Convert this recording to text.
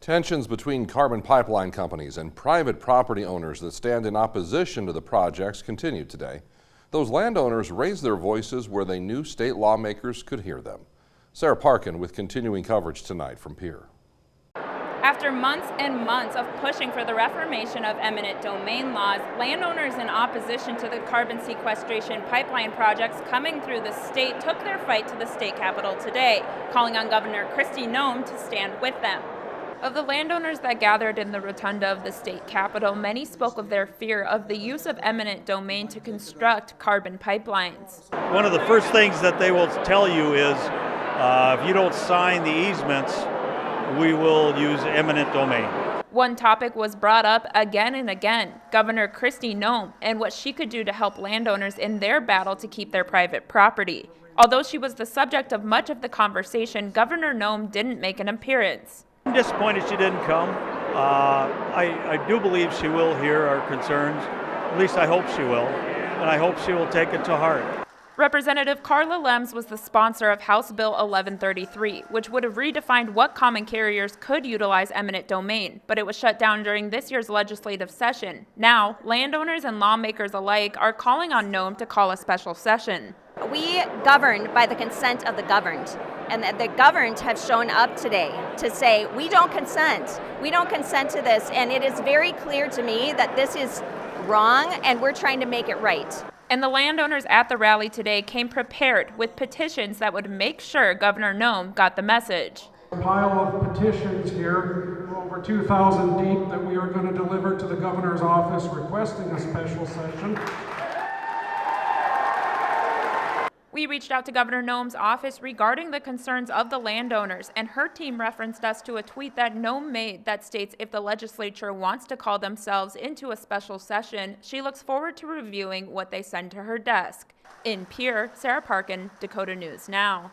Tensions between carbon pipeline companies and private property owners that stand in opposition to the projects continue today. Those landowners raised their voices where they knew state lawmakers could hear them. Sarah Parkin with continuing coverage tonight from Pierre. After months and months of pushing for the reformation of eminent domain laws, landowners in opposition to the carbon sequestration pipeline projects coming through the state took their fight to the state capitol today, calling on Governor Noem to stand with them. Of the landowners that gathered in the rotunda of the state capitol, many spoke of their fear of the use of eminent domain to construct carbon pipelines. One of the first things that they will tell you is if you don't sign the easements, we will use eminent domain. One topic was brought up again and again, Governor Noem and what she could do to help landowners in their battle to keep their private property. Although she was the subject of much of the conversation, Governor Noem didn't make an appearance. I'm disappointed she didn't come. I do believe she will hear our concerns. At least I hope she will, and I hope she will take it to heart. Representative Carla Lems was the sponsor of House Bill 1133, which would have redefined what common carriers could utilize eminent domain, but it was shut down during this year's legislative session. Now, landowners and lawmakers alike are calling on Noem to call a special session. We govern by the consent of the governed, and the governed have shown up today to say, we don't consent. We don't consent to this, and it is very clear to me that this is wrong, and we're trying to make it right. And the landowners at the rally today came prepared with petitions that would make sure Governor Noem got the message. A pile of petitions here, over 2,000 deep, that we are going to deliver to the governor's office requesting a special session. We reached out to Governor Noem's office regarding the concerns of the landowners, and her team referenced us to a tweet that Noem made that states if the legislature wants to call themselves into a special session, she looks forward to reviewing what they send to her desk. In Pierre, Sarah Parkin, Dakota News Now.